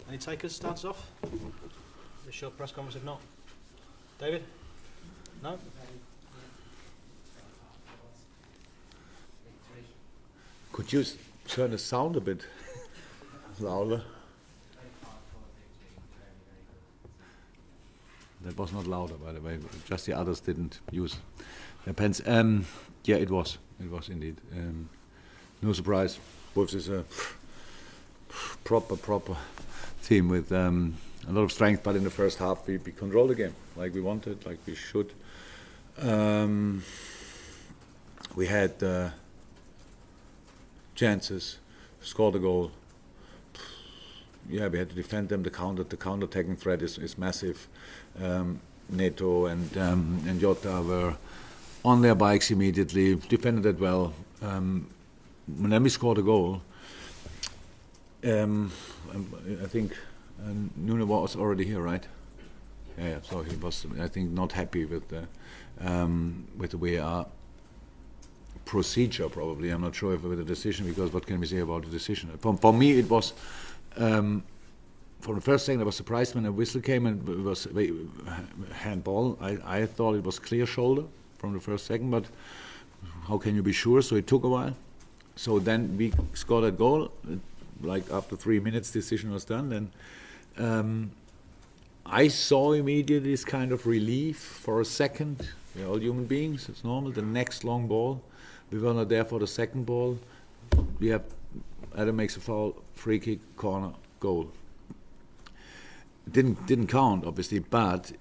Any takers? Starts off. A short press conference, if not. David? No? Could you turn the sound a bit louder? That was not louder, by the way. Just the others didn't use their pens. Yeah, it was. It was indeed. No surprise. Wolves is a proper team with a lot of strength, but in the first half we controlled the game like we wanted, like we should. We had chances, scored a goal. Yeah, we had to defend them. The counter-attacking threat is massive. Neto and Jota were on their bikes immediately, defended it well. And then we scored a goal. I think Nuno was already here, right? Yeah. So he was, I think, not happy with the VAR procedure. Probably, I'm not sure if with the decision, because what can we say about the decision? For me, it was. For the first second, I was surprised when a whistle came and it was handball. I thought it was clear shoulder from the first second, but how can you be sure? So it took a while. So then we scored a goal. Like after 3 minutes, decision was done. Then I saw immediately this kind of relief for a second. We're all human beings. It's normal. The next long ball, we were not there for the second ball. We have Adam makes a foul, free kick, corner, goal. Didn't count, obviously, but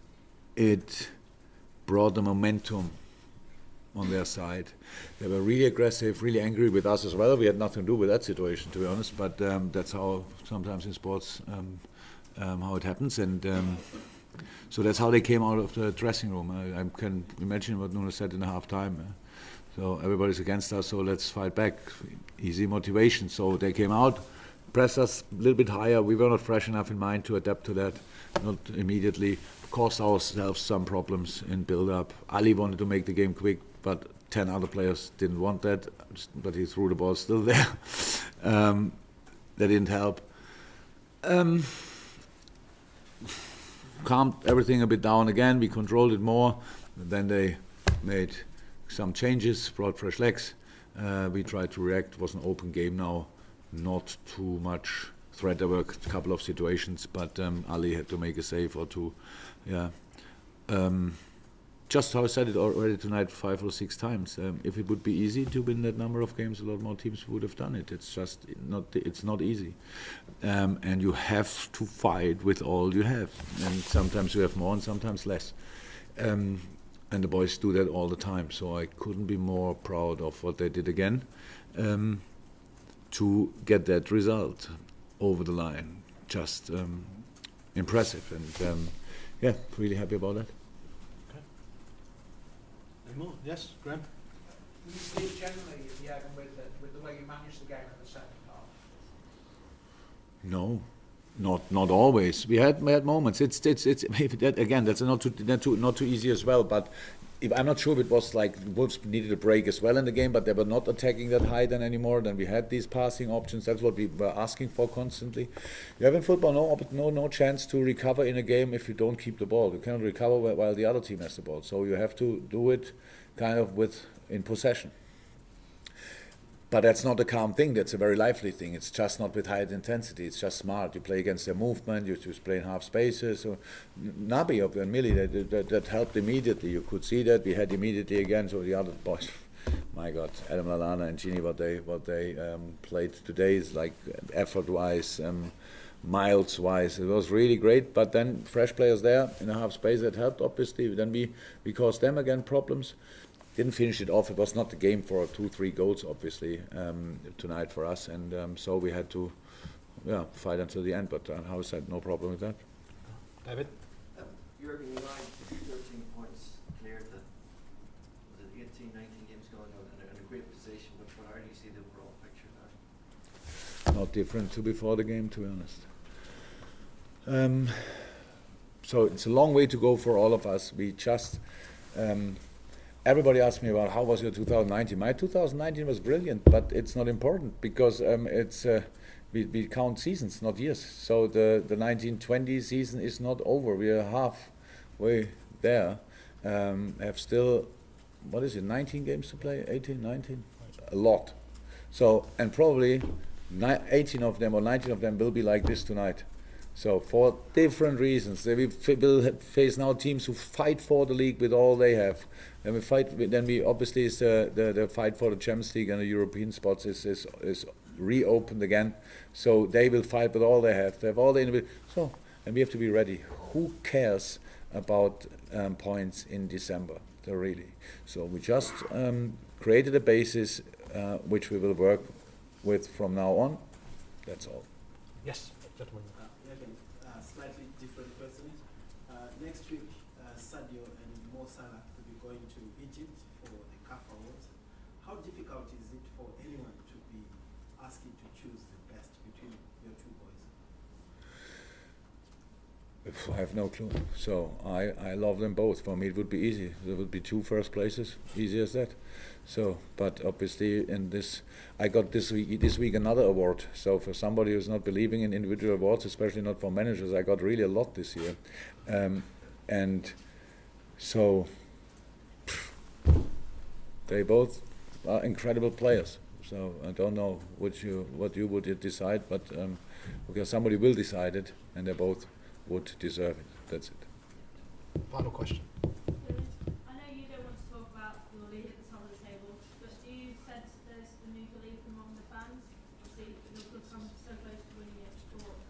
it brought the momentum on their side. They were really aggressive, really angry with us as well. We had nothing to do with that situation, to be honest, but that's how sometimes in sports how it happens. And so that's how they came out of the dressing room. I can imagine what Nuno said in the half-time. So everybody's against us, so let's fight back. Easy motivation. So they came out, pressed us a little bit higher. We were not fresh enough in mind to adapt to that, not immediately. Caused ourselves some problems in build-up. Ali wanted to make the game quick, but 10 other players didn't want that, but he threw the ball still there. That didn't help. Calmed everything a bit down again. We controlled it more. Then they made some changes, brought fresh legs. We tried to react. It was an open game now. Not too much threat. There were a couple of situations, but Ali had to make a save or two. Yeah. Just how I said it already tonight 5 or 6 times. If it would be easy to win that number of games, a lot more teams would have done it. It's just not. It's not easy, and you have to fight with all you have. And sometimes you have more, and sometimes less. And the boys do that all the time. So I couldn't be more proud of what they did again to get that result over the line. Just impressive, and yeah, really happy about that. More? Yes, Graham? You speak generally, with the way you managed the game in the second half? No, not always. We had moments. It's that, again. That's not too easy as well. But I'm not sure if it was like Wolves needed a break as well in the game, but they were not attacking that high then anymore. Then we had these passing options. That's what we were asking for constantly. You have in football no chance to recover in a game if you don't keep the ball. You cannot recover while the other team has the ball. So you have to do it kind of in possession. But that's not a calm thing. That's a very lively thing. It's just not with high intensity. It's just smart. You play against their movement. You just play in half spaces. So Nabi and Millie, that helped immediately. You could see that. We had immediately again. So the other boys, my God, Adam Lallana and Gini, what they played today is like effort-wise, miles-wise. It was really great. But then fresh players there in a half space that helped. Obviously, then we caused them again problems. Didn't finish it off. It was not the game for 2-3 goals, obviously, tonight for us, and so we had to, fight until the end. But how is that? No problem with that. David? Jurgen, you mind 13 points cleared the 18, 19 games going on in a great position. But how do you see the overall picture now? Not different to before the game, to be honest. So it's a long way to go for all of us. We just. Everybody asked me about how was your 2019. My 2019 was brilliant, but it's not important because we count seasons, not years. So the 1920 season is not over. We are halfway there. Have still, what is it, 19 games to play? 18, 19? A lot. So, and probably 18 of them or 19 of them will be like this tonight. So for different reasons, we will face now teams who fight for the league with all they have. And then we obviously is the fight for the Champions League and the European spots is reopened again. So they will fight with all they have. They have all the individual. So, and we have to be ready. Who cares about points in December? Really. So we just created a basis which we will work with from now on. That's all. Yes, gentlemen. Slightly different question. Next week, Sadio and Mo Salah will be going to Egypt for the CAF Awards. How difficult is it for anyone to be asking to choose the best between your two boys? I have no clue. So I love them both. For me, it would be easy. There would be 2 first places, easy as that. So, but obviously, in this, I got this week another award. So for somebody who's not believing in individual awards, especially not for managers, I got really a lot this year, and so they both are incredible players. So I don't know what you would decide, but because somebody will decide it, and they both would deserve it. That's it. Final question. I know you don't want to talk about your league at the top of the table, but do you sense there's a new belief among the fans? Obviously, Liverpool come so close to winning it before.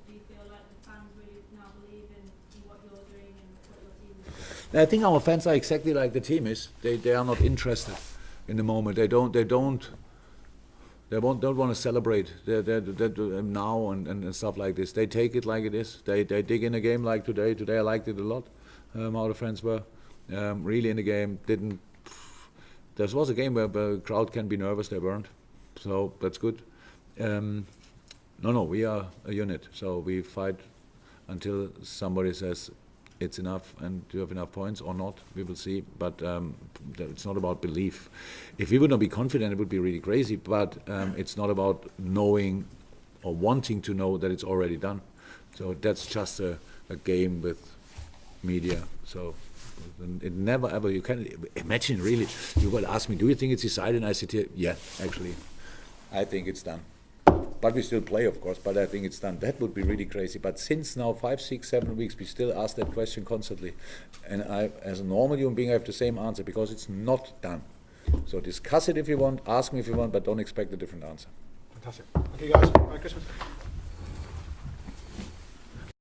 Do you feel like the fans really now believe in what you're doing and what your team is doing? I think our fans are exactly like the team is. They are not interested in the moment. They don't want to celebrate now and stuff like this. They take it like it is. They dig in a game like today. Today I liked it a lot. How the fans were really in the game. There was a game where the crowd can be nervous. They weren't, so that's good. No, we are a unit. So we fight until somebody says it's enough and you have enough points or not. We will see. But it's not about belief. If we would not be confident, it would be really crazy. But it's not about knowing or wanting to know that it's already done. So that's just a game with media. So it never ever, you can imagine really, you will ask me, do you think it's decided? And I sit here, yeah, actually, I think it's done. But we still play, of course, but I think it's done. That would be really crazy. But since now 5, 6, 7 weeks, we still ask that question constantly. And I, as a normal human being, I have the same answer because it's not done. So discuss it if you want, ask me if you want, but don't expect a different answer. Fantastic. Thank you guys. Merry Christmas.